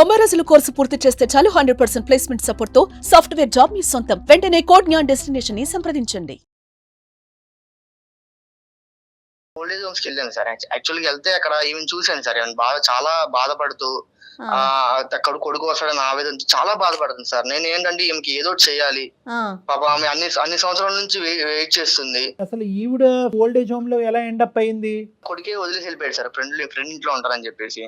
90 రోజుల కోర్సు పూర్తి చేస్తే చాలు 100% ప్లేస్మెంట్ సపోర్ట్ తో సాఫ్ట్వేర్ జాబ్ మీ సొంతం. వెంటనే కోడ్ జ్ఞాన్ డెస్టినేషన్ ని సంప్రదించండి. ఓల్డేజ్ హోమ్స్కి వెళ్ళాను సార్. యాక్చువల్గా వెళ్తే అక్కడ ఈవెన్ చూశాను సార్. చాలా బాధపడుతూ అక్కడ కొడుకు వస్తాడని ఆవేదన చాలా బాధపడుతుంది సార్. నేను ఏంటంటే ఈమెకి ఏదో చేయాలి, పాప ఆమె అన్ని సంవత్సరాల నుంచి వెయిట్ చేస్తుంది. అసలు ఈవిడ ఓల్డేజ్ హోమ్ లో ఎలా ఎండప్ అయింది? కొడుకే వదిలేసి వెళ్ళిపోయాడు సార్, ఫ్రెండ్ ఇంట్లో ఉంటారని చెప్పేసి.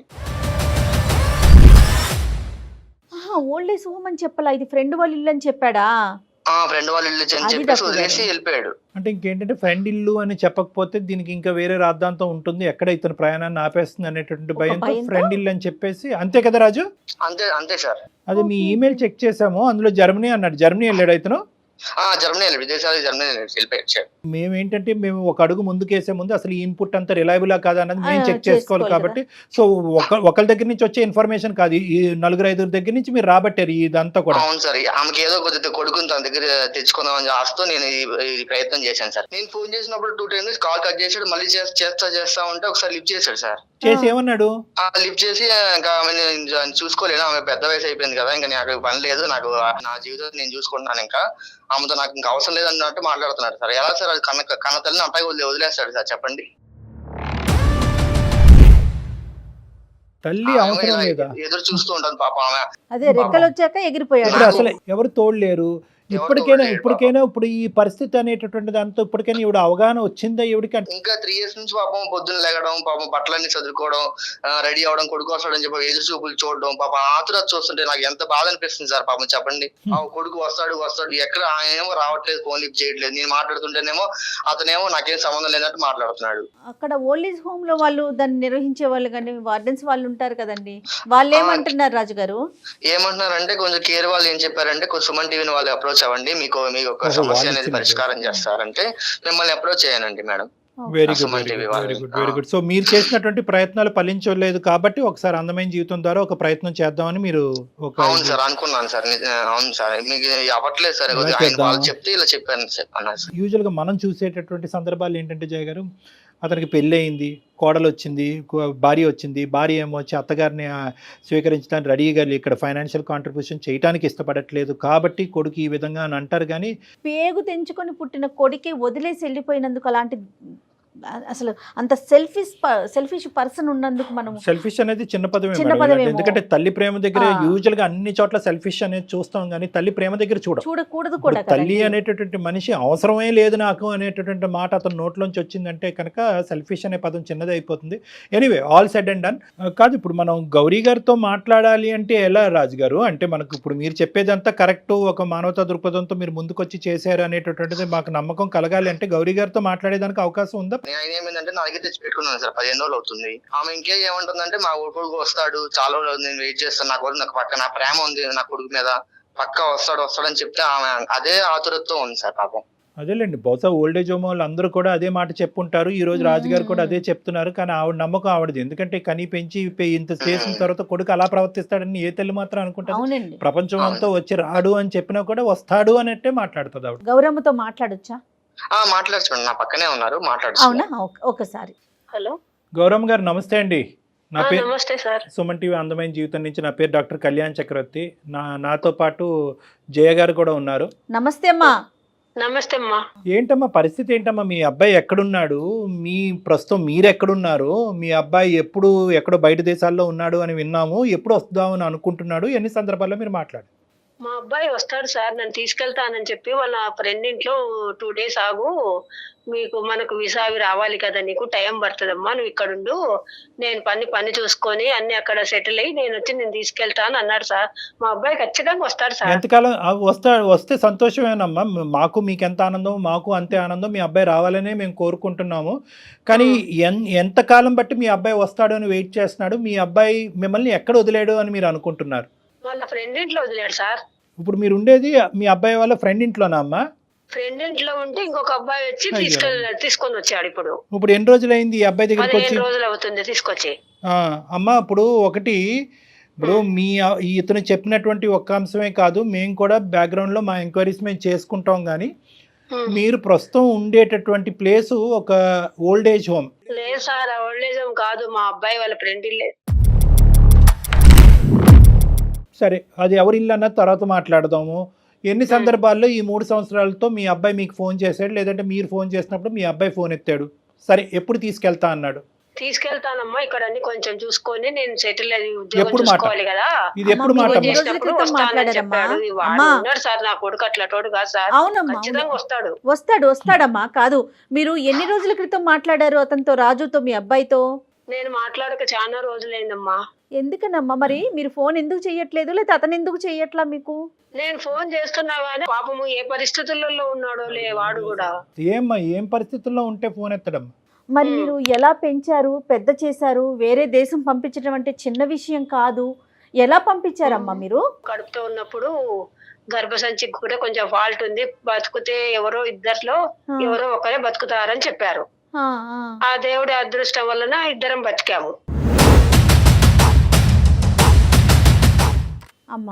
ఓల్డేజ్ హోమ్ అని చెప్పాలా, ఇది ఫ్రెండ్ వాళ్ళ ఇల్లు అని చెప్పాడా? ఫ్రెండ్ వాళ్ళ ఇల్లు అని చెప్పేసి వదిలేసి వెళ్ళిపోయాడు. అంటే ఇంకేంటంటే ఫ్రెండ్ ఇల్లు అని చెప్పకపోతే దీనికి ఇంకా వేరే రాద్ధాంతం ఉంటుంది, ఎక్కడ ఇతను ప్రయాణాన్ని ఆపేస్తుంది అనేటువంటి భయంతో ఫ్రెండ్ ఇల్లు అని చెప్పేసి. అంతే కదా రాజు? అంతే సార్. అది మీ ఈమెయిల్ చెక్ చేసాము, అందులో జర్మనీ అన్నాడు. జర్మనీ వెళ్ళాడు ఇతను? జర్మనీ వెళ్ళిపోయాడు. మేమేంటంటే మేము ఒక అడుగు ముందుకేసే ముందు అసలు ఈ ఇన్పుట్ అంతా రిలయబులా కాదా అన్నది మేము చెక్ చేసుకోవాలి కాబట్టి. సో ఒకళ్ళ దగ్గర నుంచి వచ్చే ఇన్ఫర్మేషన్ కాదు, ఈ 4-5 దగ్గర నుంచి మీరు రాబట్టారు ఇదంతా కూడా. అవును సార్. ఆమెకి ఏదో కొద్దిగా కొడుకుని తన దగ్గర తెచ్చుకుందామని ఆస్తూ నేను ఈ ప్రయత్నం చేశాను సార్. నేను ఫోన్ చేసినప్పుడు 2 times కాల్ కట్ చేసాడు, మళ్ళీ చేస్తా ఉంటే ఒకసారి లిఫ్ట్ చేశాడు సార్. చేసి ఏమన్నాడు? లిఫ్ట్ చేసి ఇంకా చూసుకోలేను, ఆమె పెద్ద వయసు అయిపోయింది కదా, ఇంకా నాకు పని లేదు, నాకు నా జీవితం నేను చూసుకుంటున్నాను, ఇంకా ఆమెతో నాకు ఇంకా అవసరం లేదు అన్నట్టు మాట్లాడుతున్నాడు సార్. ఎలా సార్ అది కన్న తల్లిని అట్టాగే వదిలేస్తాడు సార్, చెప్పండి. తల్లి అవసరం లేదా? ఎదురు చూస్తూ ఉంటాను పాప ఆమె. అదే రెక్కలు వచ్చాక ఎగిరిపోయాడు. అసలు ఎవరు తోడలేరు. ఇప్పటికైనా ఇప్పుడు ఈ పరిస్థితి అనేటటువంటి దాంతో ఇప్పటికైనా ఇవిడ అవగాహన వచ్చిందా ఇవిడికి? ఇంకా 3 years నుంచి పాపం పొద్దున్న లేగడం, పాపం బట్టలన్నీ చదువుకోవడం, రెడీ అవడం, కొడుకు వస్తాడని చెప్పి ఎదురు చూపులు చూడడం, పాపం ఆతురత చూస్తుంటే నాకు ఎంత బాధ అనిపిస్తుంది సార్. పాపం చెప్పండి, ఆ కొడుకు వస్తాడు ఎక్కడ ఏమో రావట్లేదు, ఫోన్ లిఫ్ట్ చేయట్లేదు. నేను మాట్లాడుతుంటేనేమో అతనేమో నాకేం సంబంధం లేనట్టు మాట్లాడుతున్నాడు. అక్కడ ఓల్డేజ్ హోమ్ లో వాళ్ళు దాన్ని నిర్వహించే వాళ్ళు కానీ వార్డెన్స్ వాళ్ళు ఉంటారు కదండి, వాళ్ళు ఏమంటున్నారు రాజు గారు? ఏమంటున్నారంటే కొంచెం కేర్ వాళ్ళు ఏం చెప్పారంటే, కొంచెం సుమన్ టీవీని వాళ్ళు అప్రోచ్ అవ్వండి, మీకు ఒక సమస్య అనేది పరిష్కారం చేస్తారంటే మిమ్మల్ని అప్రోచ్ చేయనండి మేడం. Very good. సో మీరు చేసినటువంటి ప్రయత్నాలు ఫలించలేదు కాబట్టి ఒకసారి అందమైన జీవితం ద్వారా ఒక ప్రయత్నం చేద్దామని మీరు అవును సార్ అనుకున్నాను సార్. అవును సార్, మీకు అవ్వట్లేదు సార్, వాళ్ళు చెప్తే ఇలా చెప్పాను. యూజువల్ గా మనం చూసేటటువంటి సందర్భాలు ఏంటంటే జయ గారు, అతనికి పెళ్ళి అయింది, కోడలు వచ్చింది, భార్య వచ్చింది, భార్య ఏమో వచ్చి అత్తగారిని స్వీకరించడానికి రెడీగా ఇక్కడ ఫైనాన్షియల్ కాంట్రిబ్యూషన్ చేయడానికి ఇష్టపడట్లేదు కాబట్టి కొడుకు ఈ విధంగా అని అంటారు. కానీ పేగు తెంచుకొని పుట్టిన కొడుకే వదిలేసి వెళ్ళిపోయినందుకు అలాంటి అసలు అంత సెల్ఫిష్ పర్సన్ ఉన్నందుకు మనం సెల్ఫిష్ అనేది చిన్న పదమే. ఎందుకంటే తల్లి ప్రేమ దగ్గర యూజువల్ గా అన్ని చోట్ల సెల్ఫిష్ అనేది చూస్తాం, కానీ తల్లి ప్రేమ దగ్గర చూడకూడదు కూడా. తల్లి అనేటటువంటి మనిషి అవసరమే లేదు నాకు అనేటటువంటి మాట అతను నోట్లోంచి వచ్చిందంటే కనుక సెల్ఫిష్ అనే పదం చిన్నది అయిపోతుంది. Anyway, all said and done. కాదు, ఇప్పుడు మనం గౌరీ గారితో మాట్లాడాలి అంటే ఎలా రాజు గారు? అంటే మనకు ఇప్పుడు మీరు చెప్పేదంతా కరెక్ట్, ఒక మానవతా దృక్పథంతో మీరు ముందుకొచ్చి చేశారు అనేటటువంటిది మాకు నమ్మకం కలగాలి అంటే గౌరీ గారితో మాట్లాడేదానికి అవకాశం ఉందా? ఆయన ఏమైందంటే నా దగ్గర తెచ్చి పెట్టుకున్నాను సార్, 15 రోజులు అవుతుంది. ఆమె ఇంకే ఏమంటుందంటే, మా కొడుకు వస్తాడు, చాలా రోజులు నేను వెయిట్ చేస్తాను, నాకు పక్క నా ప్రేమ ఉంది నా కొడుకు మీద, పక్క వస్తాడని చెప్తే ఆమె అదే ఆతురతతో ఉంది సార్ పాపం. అదేలేండి, బహుశా ఓల్డేజ్ హోమ్ వాళ్ళు అందరూ కూడా అదే మాట చెప్పుంటారు. ఈ రోజు రాజుగారు కూడా అదే చెప్తున్నారు. కానీ ఆవిడ నమ్మకం ఆవిడది. ఎందుకంటే కనీ పెంచి ఇంత చేసిన తర్వాత కొడుకు అలా ప్రవర్తిస్తాడని ఏ తల్లి మాత్రం అనుకుంటారు? ప్రపంచం అంతా వచ్చి రాడు అని చెప్పినా కూడా వస్తాడు అన్నట్టే మాట్లాడుతుంది ఆవిడ. గౌరమ్మతో మాట్లాడొచ్చా? మాట్లాడుతున్నాను, నా పక్కనే ఉన్నారు, అవునా? ఒకసారి. హలో గౌరమ్మ గారు, నమస్తే అండి. నా పేరు నమస్తే సార్. సుమన్ టీవీ అందమైన జీవితం నుంచి. నా పేరు డాక్టర్ కళ్యాణ్ చక్రవర్తి. నాతో పాటు జయ గారు కూడా ఉన్నారు. నమస్తే అమ్మా. నమస్తే అమ్మా. ఏంటమ్మా పరిస్థితి ఏంటమ్మా? మీ అబ్బాయి ఎక్కడున్నాడు? ప్రస్తుతం మీరు ఎక్కడున్నారు? మీ అబ్బాయి ఎక్కడో బయట దేశాల్లో ఉన్నాడు అని విన్నాము. ఎప్పుడు వస్తామని అనుకుంటున్నాడు? ఎన్ని సందర్భాల్లో మీరు మాట్లాడు? మా అబ్బాయి వస్తాడు సార్, నన్ను తీసుకెళ్తానని చెప్పి వాళ్ళ ఫ్రెండ్ ఇంట్లో 2 days ఆగు, మనకు వీసా అవి రావాలి కదా, నీకు టైం పడుతుందమ్మా, నువ్వు ఇక్కడ ఉండు, నేను పని చూసుకొని అన్ని అక్కడ సెటిల్ అయ్యి నేను తీసుకెళ్తాను అన్నాడు సార్. మా అబ్బాయి ఖచ్చితంగా వస్తాడు సార్. ఎంతకాలం వస్తే సంతోషమేనమ్మా. మీకు ఎంత ఆనందం, మాకు అంతే ఆనందం. మీ అబ్బాయి రావాలనే మేము కోరుకుంటున్నాము. కానీ ఎంతకాలం బట్టి మీ అబ్బాయి వస్తాడు అని వెయిట్ చేస్తున్నాడు? మీ అబ్బాయి మిమ్మల్ని ఎక్కడ వదిలేడు అని మీరు అనుకుంటున్నారు? వాళ్ళ ఫ్రెండ్ ఇంట్లో వదిలేడు సార్. ఇప్పుడు మీరు ఉండేది మీ అబ్బాయి వాళ్ళ ఫ్రెండ్ ఇంట్లోనా అమ్మా? ఫ్రెండ్ ఇంట్లో ఉంటే ఇంకొక అబ్బాయి వచ్చి తీసుకొని వచ్చాడు. ఇప్పుడు ఎన్ని రోజులు అయింది ఈ అబ్బాయి దగ్గరికి వచ్చి? 15 రోజులు అవుతుంది తీసుకొచ్చి. అమ్మా, ఇప్పుడు ఇతను చెప్పినటువంటి ఒక్క అంశమే కాదు, మేము కూడా బ్యాక్గ్రౌండ్ లో మా ఎంక్వైరీస్ మేము చేసుకుంటాం. కానీ మీరు ప్రస్తుతం ఉండేటటువంటి ప్లేస్ ఒక ఓల్డేజ్ హోమ్. లేదు సార్, ఓల్డేజ్ హోమ్ కాదు, మా అబ్బాయి వాళ్ళ ఫ్రెండ్ ఇల్లే. సరే, అది ఎవరి ఇల్లు అన్నది తర్వాత మాట్లాడదాము. ఎన్ని సందర్భాల్లో ఈ 3 సంవత్సరాలతో మీ అబ్బాయి మీకు ఫోన్ చేశాడు, లేదంటే మీరు ఫోన్ చేసినప్పుడు మీ అబ్బాయి ఫోన్ ఎత్తాడు? సరే, ఎప్పుడు తీసుకెళ్తా అన్నాడు? తీసుకెళ్తానమ్మా, ఇక్కడ అన్ని కొంచెం చూసుకొని నేను సెటిల్ అయ్యి ఉద్యోగం ఎప్పుడు మాట? చూసుకోవాలి కదా. ఇది ఎప్పుడు అమ్మా, మాట? మీరు చేసినప్పుడు రోజుల క్రితం వస్తానని మాట్లాడారమ్మా. చెప్పాడు. వాడు అమ్మా. ఉన్నాడు సార్, నా కొడుకు అట్లటోడు కాదు సార్, అవునమ్మా, ఖచ్చితంగా వస్తాడు. వస్తాడమ్మా. కాదు, మీరు ఎన్ని రోజుల క్రితం మాట్లాడారు అతనితో, రాజుతో, మీ అబ్బాయితో? నేను మాట్లాడక చాలా రోజులైందమ్మా. ఎందుకనమ్మా మరి మీరు ఫోన్ ఎందుకు చెయ్యట్లేదు, లేదా అతను ఎందుకు చెయ్యట్లా మీకు? నేను ఫోన్ చేస్తున్నా గానీ పాపము ఏ పరిస్థితులలో ఉన్నాడో వాడు కూడా. ఏమ్మా, ఏం పరిస్థితుల్లో ఉంటే ఫోన్ ఎత్తడమ్మా? మరి మీరు ఎలా పెంచారు, పెద్ద చేశారు? వేరే దేశం పంపించడం అంటే చిన్న విషయం కాదు. ఎలా పంపించారమ్మా మీరు? కడుపుతో ఉన్నప్పుడు గర్భసంచికి కూడా కొంచెం ఫాల్ట్ ఉంది, బతుకుతే ఎవరో ఇద్దరిలో ఎవరో ఒకరే బతుకుతారని చెప్పారు. ఆ దేవుడి అదృష్టం వలన ఇద్దరం బతికాము.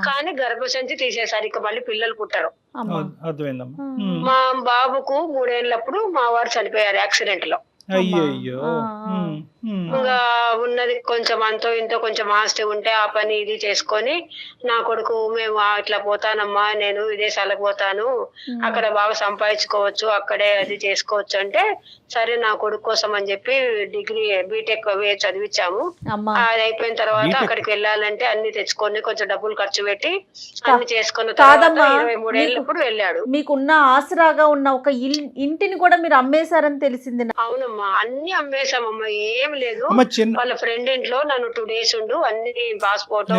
కానీ గర్భసంచి తీసేసారు, ఇక మళ్ళీ పిల్లలు పుట్టరు. అర్థమైందమ్మా. మా బాబుకు 3 ఏళ్ళప్పుడు మా వారు చనిపోయారు యాక్సిడెంట్ లో. అయ్యయ్యో. ఇంకా ఉన్నది కొంచెం అంతో ఇంతో కొంచెం ఆస్తి ఉంటే ఆ పని ఇది చేసుకొని నా కొడుకు మేము ఇట్లా పోతానమ్మా, నేను విదేశాలకు పోతాను, అక్కడ బాగా సంపాదించుకోవచ్చు, అక్కడే అది చేసుకోవచ్చు అంటే సరే నా కొడుకు కోసం అని చెప్పి డిగ్రీ బీటెక్ చదివించాము. అది అయిపోయిన తర్వాత అక్కడికి వెళ్ళాలంటే అన్ని తెచ్చుకొని కొంచెం డబ్బులు ఖర్చు పెట్టి అన్ని చేసుకున్న తర్వాత 23 ఏళ్ళప్పుడు వెళ్ళాడు. మీకున్న ఆసరాగా ఉన్న ఒక ఇంటిని కూడా మీరు అమ్మేశారని తెలిసింది. అవునమ్మా, అన్ని అమ్మేశామమ్మా, ఏం లేదు. వాళ్ళ ఫ్రెండ్ ఇంట్లో నన్ను 2 days ఉండు, అన్ని పాస్పోర్ట్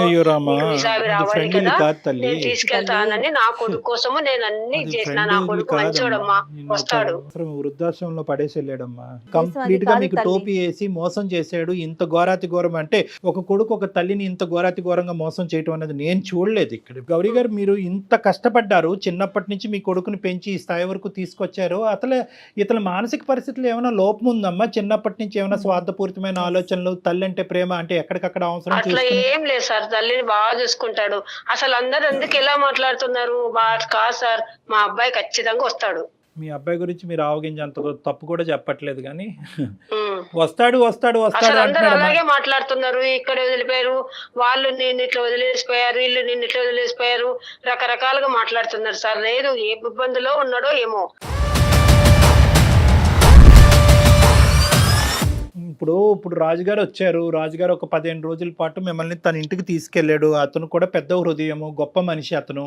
వీసా రావాలి కదా, నేను తీసుకెళ్తానని నా కొడుకు కోసము నేను అన్ని చేసిన. నా కొడుకు మంచోడమ్మా, వస్తాడు. వృద్ధాశ్రమంలో పడేసి వెళ్ళాడమ్మా, కంప్లీట్ గా మీకు టోపీ వేసి మోసం చేశాడు. ఇంత ఘోరాతి ఘోరం అంటే ఒక కొడుకు ఒక తల్లిని ఇంత ఘోరాతి ఘోరంగా మోసం చేయటం అనేది నేను చూడలేదు ఇక్కడ. గౌరీ గారు, మీరు ఇంత కష్టపడ్డారు, చిన్నప్పటి నుంచి మీ కొడుకుని పెంచి ఈ స్థాయి వరకు తీసుకొచ్చారు. అసలు ఇతని మానసిక పరిస్థితులు ఏమైనా లోపం ఉందమ్మా? చిన్నప్పటి నుంచి ఏమైనా స్వార్థపూరితమైన ఆలోచనలు, తల్లి అంటే ప్రేమ అంటే ఎక్కడికక్కడ అవసరం అట్లా ఏం లేదు సార్, తల్లిని బాగా చూసుకుంటాడు. అసలు అందరు ఎందుకు ఎలా మాట్లాడుతున్నారు కాదు సార్, మా అబ్బాయి ఖచ్చితంగా వస్తాడు. మీ అబ్బాయి గురించి మీరు ఆవగించేంత తప్పు కూడా చెప్పట్లేదు, కానీ వస్తాడు వస్తాడు వస్తాడు అందరూ అలాగే మాట్లాడుతున్నారు. ఇక్కడ వదిలిపోయారు వాళ్ళు, నిన్ను ఇట్లా వదిలేసిపోయారు, వీళ్ళు నిన్ను ఇట్లా వదిలేసిపోయారు, రకరకాలుగా మాట్లాడుతున్నారు సార్. లేదు, ఏ ఇబ్బందిలో ఉన్నాడో ఏమో. ఇప్పుడు రాజుగారు వచ్చారు. రాజుగారు ఒక 15 రోజుల పాటు మిమ్మల్ని తన ఇంటికి తీసుకెళ్లాడు. అతను కూడా పెద్ద హృదయము, గొప్ప మనిషి అతను.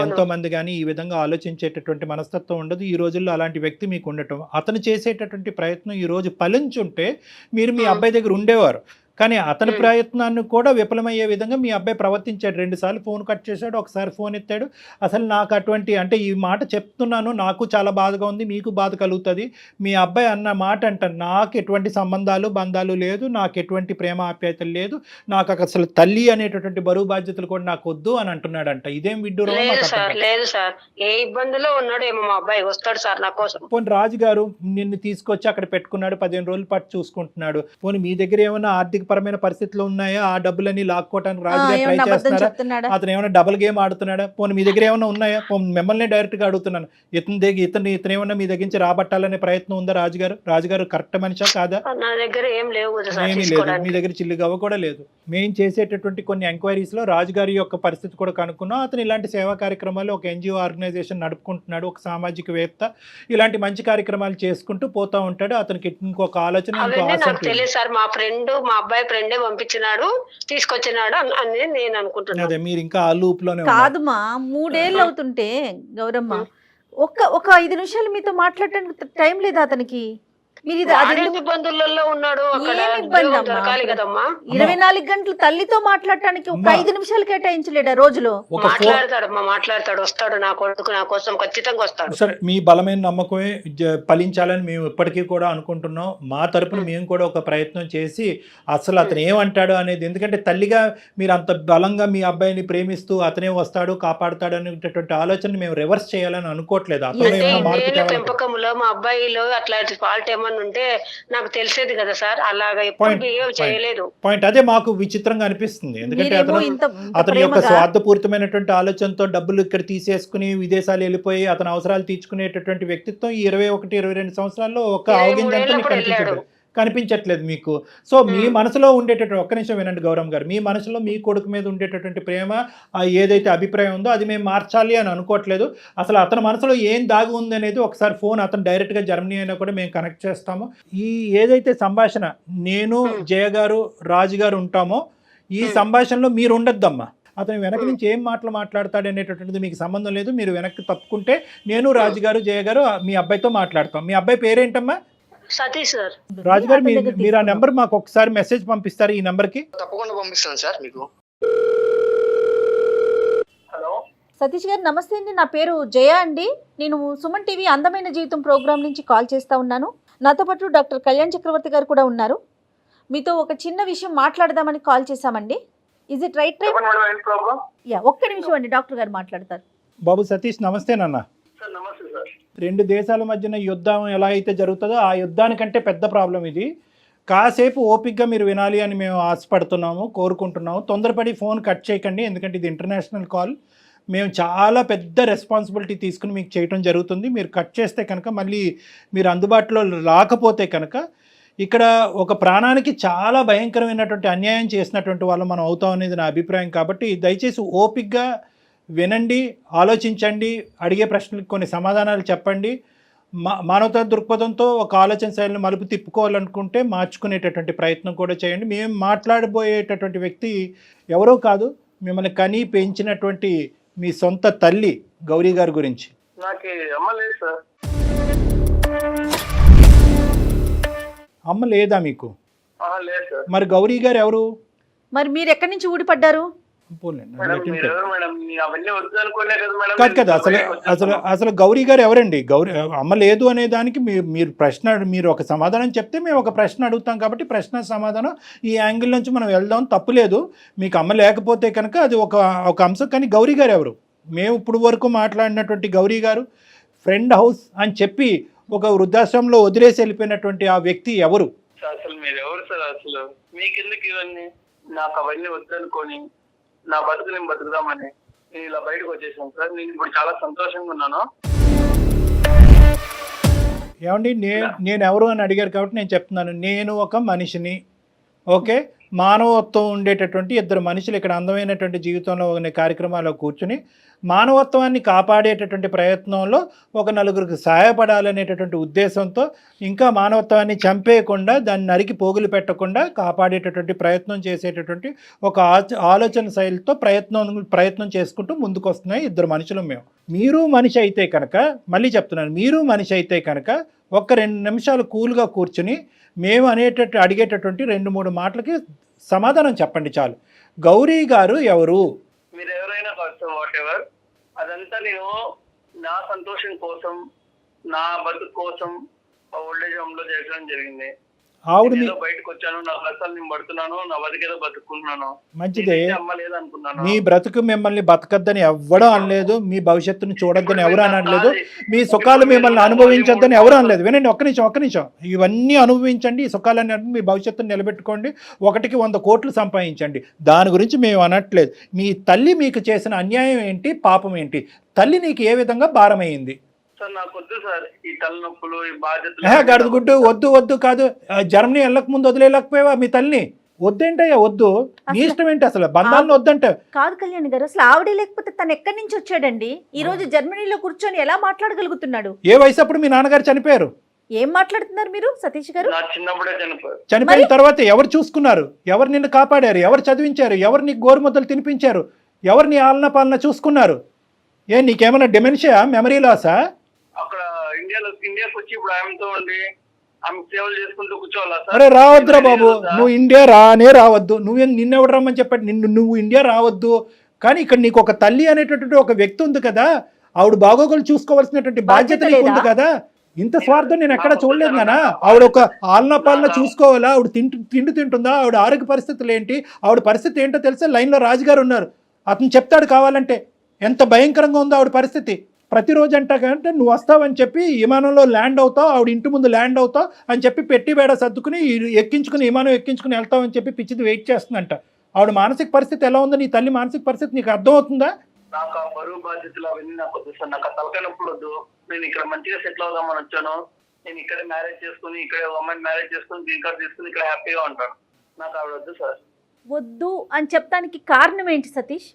ఎంతో మంది కానీ ఈ విధంగా ఆలోచించేటటువంటి మనస్తత్వం ఉండదు. ఈ రోజుల్లో అలాంటి వ్యక్తి మీకు ఉండటం, అతను చేసేటటువంటి ప్రయత్నం ఈ రోజు ఫలించుంటే మీరు మీ అబ్బాయి దగ్గర ఉండేవారు. కానీ అతని ప్రయత్నాన్ని కూడా విఫలమయ్యే విధంగా మీ అబ్బాయి ప్రవర్తించాడు. 2 సార్లు ఫోన్ కట్ చేశాడు, ఒకసారి ఫోన్ ఎత్తాడు. అసలు నాకు అటువంటి, అంటే ఈ మాట చెప్తున్నాను, నాకు చాలా బాధగా ఉంది, మీకు బాధ కలుగుతుంది. మీ అబ్బాయి అన్న మాట అంట, నాకు ఎటువంటి బంధాలు లేదు, నాకు ఎటువంటి ప్రేమ ఆప్యాయతలు లేదు, నాకు అసలు తల్లి అనేటటువంటి బరువు బాధ్యతలు కూడా నాకు వద్దు అని అంటున్నాడంట. ఇదేం విడ్డూరం? లేదు సార్, ఏ ఇబ్బందిలో ఉన్నాడేమో మా అబ్బాయి, వస్తాడు సార్ నా కోసం. పోనీ రాజుగారు నిన్ను తీసుకొచ్చి అక్కడ పెట్టుకున్నాడు, 15 రోజుల పాటు చూసుకుంటున్నాడు. పోనీ మీ దగ్గర ఏమైనా ఆర్థిక పరమైన పరిస్థితులు ఉన్నాయా? ఆ డబ్బులన్నీ లాక్కోవడానికి రాజుగారు ట్రై చేస్తున్నారా? అతను ఏమైనా డబుల్ గేమ్ ఆడుతున్నాడా? పోనీ మీ దగ్గర ఏమైనా ఉన్నాయా? మిమ్మల్ని డైరెక్ట్ గా అడుగుతున్నాను, ఇతను ఏమన్నా మీ దగ్గర నుంచి రాబట్టాలనే ప్రయత్నం ఉందా? రాజుగారు కరెక్ట్ మనిషా కాదా? నా దగ్గర ఏమీ లేదు, మీ దగ్గర చిల్లిగవ్వ కూడా లేదు. మేము చేసేటటువంటి కొన్ని ఎంక్వైరీస్ లో రాజుగారి యొక్క పరిస్థితి కూడా కనుక్కున్నాం. అతను ఇలాంటి సేవా కార్యక్రమాలు, ఒక NGO ఆర్గనైజేషన్ నడుపుకుంటున్నాడు, ఒక సామాజికవేత్త, ఇలాంటి మంచి కార్యక్రమాలు చేసుకుంటూ పోతా ఉంటాడు. అతనికి ఇంకొక ఆలోచన, తెలియదు సార్. మా అబ్బాయి ఫ్రెండే పంపించినాడు, తీసుకొచ్చినాడు అని నేను అనుకుంటున్నాను. అదే, మీరు ఇంకా ఆ లూప్ లోనే కాదుమా. 3 ఏళ్ళు అవుతుంటే గౌరమ్మ, ఒక 5 నిమిషాలు మీతో మాట్లాడటానికి టైం లేదా అతనికి? మీరు ఇబ్బందులలో ఉన్నాడు, 24 గంటలు తల్లితో మాట్లాడటానికి ఒక 5 నిమిషాలు కేటాయించలేడా రోజులో? మాట్లాడతాడు, వస్తాడు, నా కొడుకు నా కోసం ఖచ్చితంగా వస్తాడు. సరే, మీ బలమైన నమ్మకమే ఫలించాలని మేము ఇప్పటికీ కూడా అనుకుంటున్నాం. మా తరపున మేము కూడా ఒక ప్రయత్నం చేసి అసలు అతను ఏమంటాడు అనేది, ఎందుకంటే తల్లిగా మీరు అంత బలంగా మీ అబ్బాయిని ప్రేమిస్తూ అతనే వస్తాడు, కాపాడుతాడు అనేటటువంటి ఆలోచన మేము రివర్స్ చేయాలని అనుకోవట్లేదు. పెంపకంలో మా అబ్బాయిలో అట్లాంటి ఫాల్ట్ ఏమన్నా ఉంటే నాకు తెలిసేది కదా సార్, అలాగా ఎప్పుడు బిహేవ్ చేయలేదు. పాయింట్ అదే మాకు విచిత్రంగా అనిపిస్తుంది. ఎందుకంటే అతని యొక్క స్వార్థపూరితమైనటువంటి ఆలోచనతో డబ్బులు ఇక్కడ తీసేసుకుని విదేశాలు వెళ్ళిపోయి అతని అవసరాలు తీర్చుకునేటటువంటి వ్యక్తిత్వం ఈ 21-22 సంవత్సరాల్లో ఒక అవగింజంతా మీకు కనిపించదు. కనిపించట్లేదు మీకు. సో మీ మనసులో ఉండేటటువంటి, ఒక్క నిమిషం వినండి గౌరవ్ గారు, మీ మనసులో మీ కొడుకు మీద ఉండేటటువంటి ప్రేమ, ఏదైతే అభిప్రాయం ఉందో అది మేము మార్చాలి అని అనుకోవట్లేదు. అసలు అతని మనసులో ఏం దాగి ఉంది అనేది ఒకసారి ఫోన్ అతను డైరెక్ట్గా జర్మనీ అయినా కూడా మేము కనెక్ట్ చేస్తాము. ఈ ఏదైతే సంభాషణ నేను జయ గారు రాజు గారు ఉంటామో ఈ సంభాషణలో మీరు ఉండొద్దమ్మా. అతను వెనక నుంచి ఏం మాటలు మాట్లాడతాడు అనేటటువంటిది మీకు సంబంధం లేదు. మీరు వెనక్కి తప్పుకుంటే నేను రాజు గారు జయ గారు మీ అబ్బాయితో మాట్లాడతాం. మీ అబ్బాయి పేరేంటమ్మా? సతీష్ సార్. రాజు గారు మీరు ఆ నెంబర్ మాకు ఒకసారి మెసేజ్ పంపిస్తారు ఈ నెంబర్కి? తప్పకుండా పంపిస్తాను సార్ మీకు. హలో సతీష్ గారు నమస్తే అండి, నా పేరు జయ అండి. నేను సుమన్ టీవీ అందమైన జీవితం ప్రోగ్రామ్ నుంచి కాల్ చేస్తూ ఉన్నాను. నాతో పాటు డాక్టర్ కళ్యాణ్ చక్రవర్తి గారు కూడా ఉన్నారు. మీతో ఒక చిన్న విషయం మాట్లాడదామని కాల్ చేశామండి. Is it right time? Yeah, ఒక్క నిమిషం అండి, డాక్టర్ గారు మాట్లాడతారు. బాబు సతీష్ నమస్తే నాన్న. నమస్తే సార్. 2 దేశాల మధ్యన యుద్ధం ఎలా అయితే జరుగుతుందో ఆ యుద్ధానికంటే పెద్ద ప్రాబ్లం ఇది. కాసేపు ఓపిక్గా మీరు వినాలి అని మేము ఆశపడుతున్నాము, కోరుకుంటున్నాము. తొందరపడి ఫోన్ కట్ చేయకండి, ఎందుకంటే ఇది ఇంటర్నేషనల్ కాల్. మేము చాలా పెద్ద రెస్పాన్సిబిలిటీ తీసుకుని మీకు చేయటం జరుగుతుంది. మీరు కట్ చేస్తే కనుక మళ్ళీ మీరు అందుబాటులో రాకపోతే కనుక ఇక్కడ ఒక ప్రాణానికి చాలా భయంకరమైనటువంటి అన్యాయం చేసినటువంటి వాళ్ళు మనం అవుతాం అనేది నా అభిప్రాయం. కాబట్టి దయచేసి ఓపిక్గా వినండి, ఆలోచించండి, అడిగే ప్రశ్నలకు కొన్ని సమాధానాలు చెప్పండి. మానవతా దృక్పథంతో ఒక ఆలోచన శైలిని మలుపు తిప్పుకోవాలనుకుంటే మార్చుకునేటటువంటి ప్రయత్నం కూడా చేయండి. మేము మాట్లాడబోయేటటువంటి వ్యక్తి ఎవరో కాదు, మిమ్మల్ని కని పెంచినటువంటి మీ సొంత తల్లి గౌరీ గారి గురించి. నాకు అమ్మ లేదు సార్. అమ్మ లేదా మీకు? లేదు సార్. మరి గౌరీ గారు ఎవరు? మరి మీరు ఎక్కడి నుంచి ఊడిపడ్డారు? కాదు కదా, అసలు గౌరీ గారు ఎవరండి? గౌరీ అమ్మ లేదు అనే దానికి మీరు ప్రశ్న, మీరు ఒక సమాధానం చెప్తే మేము ఒక ప్రశ్న అడుగుతాం. కాబట్టి ప్రశ్న సమాధానం ఈ యాంగిల్ నుంచి మనం వెళ్దాం, తప్పులేదు. మీకు అమ్మ లేకపోతే కనుక అది ఒక అంశం. కానీ గౌరీ గారు ఎవరు? మేము ఇప్పుడు వరకు మాట్లాడినటువంటి గౌరీ గారు ఫ్రెండ్ హౌస్ అని చెప్పి ఒక వృద్ధాశ్రమంలో వదిలేసి వెళ్ళిపోయినటువంటి ఆ వ్యక్తి ఎవరు? అసలు మీరు ఎవరు సార్? అసలు మీకెందుకు ఇవన్నీ? నాకు అవన్నీ వద్దనుకొని నా బతుకు నేను బతుకుదామని నేను ఇలా బయటకు వచ్చేసాను సార్. నేను ఇప్పుడు చాలా సంతోషంగా ఉన్నాను. ఏమండి, నేను ఎవరు అని అడిగారు కాబట్టి నేను చెప్తున్నాను. నేను ఒక మనిషిని, ఓకే, మానవత్వం ఉండేటటువంటి 2 మనుషులు ఇక్కడ అందమైనటువంటి జీవితంలో ఉన్న కార్యక్రమాల్లో కూర్చుని మానవత్వాన్ని కాపాడేటటువంటి ప్రయత్నంలో ఒక 4గురికి సహాయపడాలనేటటువంటి ఉద్దేశంతో, ఇంకా మానవత్వాన్ని చంపేయకుండా దాన్ని నరికి పోగులు పెట్టకుండా కాపాడేటటువంటి ప్రయత్నం చేసేటటువంటి ఒక ఆలోచన శైలితో ప్రయత్నం చేసుకుంటూ ముందుకు వస్తున్నాయి 2 మనుషులు మేము. మీరు మనిషి అయితే కనుక, మళ్ళీ చెప్తున్నాను, మీరు మనిషి అయితే కనుక ఒక్క 2 నిమిషాలు కూల్గా కూర్చుని మేము అడిగేటటువంటి 2-3 మాటలకి సమాధానం చెప్పండి చాలు. గౌరీ గారు ఎవరు? మీరు ఎవరైనా వాట్ ఎవర్, అదంతా నేను నా సంతోషం కోసం, నా బతుకు కోసం ఓల్డేజ్ హోమ్ లో చేయడం జరిగింది. ఆవిడ బయటకు వచ్చాను, నా కష్టాలు నేను పడుతున్నాను, నా బతికేదో బతుకున్నాను. మంచిదే, అమ్మ లేదనుకున్నాను. మీ బ్రతుకు మిమ్మల్ని బతకద్దని ఎవ్వడూ అనలేదు, మీ భవిష్యత్తును చూడొద్దని ఎవరు అనలేదు, మీ సుఖాలు మిమ్మల్ని అనుభవించొద్దని ఎవరు అనలేదు. వినండి, ఒక్క నిమిషం, ఇవన్నీ అనుభవించండి, ఈ సుఖాలన్నీ మీ భవిష్యత్తును నిలబెట్టుకోండి, 1కి 100 కోట్లు సంపాదించండి, దాని గురించి మేము అనట్లేదు. మీ తల్లి మీకు చేసిన అన్యాయం ఏంటి, పాపం ఏంటి? తల్లి నీకు ఏ విధంగా భారమైంది? సార్ నాకు వద్దు సార్ ఈ తలనొప్పులు, ఈ బాధ్యతలు. గడుగుడ్డు వద్దు కాదు, జర్మనీ వెళ్ళక ముందు వదిలేకపోయావా మీ తల్లిని? వద్దేంటయ్యా, వద్దు, నీ ఇష్టం ఏంటి? అసలు బంధాలను వద్దంట కాదు కళ్యాణ్ గారు, అసలు ఆవిడే లేకపోతే తను ఎక్కడి నుంచి వచ్చాడండి? ఈ రోజు జర్మనీలో కూర్చొని ఎలా మాట్లాడగలుగుతున్నాడు? ఏ వయసు అప్పుడు మీ నాన్నగారు చనిపోయారు? ఏం మాట్లాడుతున్నారు మీరు సతీష్ గారు? నా చిన్నప్పుడే చనిపోయారు. చనిపోయిన తర్వాత ఎవరు చూసుకున్నారు? ఎవరు నిన్ను కాపాడారు? ఎవరు చదివించారు? ఎవరు నీకు గోరుముద్దలు తినిపించారు? ఎవరు నీ ఆలన పాలన చూసుకున్నారు? నీకేమైనా డిమెన్షియా, మెమరీ లాసా? అక్కడ ఇండియాకి వచ్చి ఇప్పుడు ఆమెతో ఉండి ఆమె సేవలు చేసుకుంటూ కూర్చోవాలా సార్? అరే రావద్దురా బాబు, నువ్వు ఇండియా రావద్దు. నిన్నెవడు రమ్మని చెప్పాడు? నువ్వు ఇండియా రావద్దు. కానీ ఇక్కడ నీకు ఒక తల్లి అనేటటువంటి ఒక వ్యక్తి ఉంది కదా, ఆవిడ బాగోగులు చూసుకోవాల్సినటువంటి బాధ్యత నీకు ఉంది కదా. ఇంత స్వార్థం నేను ఎక్కడ చూడలేదు నానా. ఆవిడ ఒక ఆలన పాలన చూసుకోవాలా, ఆవిడ తిండి తింటుందా, ఆవిడ ఆరోగ్య పరిస్థితులు ఏంటి, ఆవిడ పరిస్థితి ఏంటో తెలిసే. లైన్లో రాజుగారు ఉన్నారు, అతను చెప్తాడు కావాలంటే ఎంత భయంకరంగా ఉందో ఆవిడ పరిస్థితి. ప్రతిరోజు అంటే నువ్వు వస్తావని చెప్పి విమానంలో ల్యాండ్ అవుతావు, ఆవిడ ఇంటి ముందు ల్యాండ్ అవుతావు అని చెప్పి పెట్టి బేడ సర్దుకుని విమానం ఎక్కించుకుని వెళ్తావని చెప్పి పిచ్చిది వెయిట్ చేస్తుందంట. ఆవిడ మానసిక పరిస్థితి ఎలా ఉందో, నీ తల్లి మానసిక పరిస్థితి నీకు అర్థమవుతుందా? నాకు ఆ బరువు బాధ్యతలు అవన్నీ నాకు వద్దు సార్. నాకు ఆ తలకాయ నొప్పులు వద్దు. నేను ఇక్కడ మంచిగా సెటిల్ అవుదామని వచ్చాను. నేను ఇక్కడే మ్యారేజ్ చేసుకుని, ఇక్కడే అమ్మాయిని మ్యారేజ్ చేసుకుని, గ్రీన్ కార్డ్ తీసుకుని ఇక్కడ హ్యాపీగా ఉంటాను. నాకు ఆవిడ వద్దు సార్. వద్దు అని చెప్పడానికి కారణం ఏంటి సతీష్?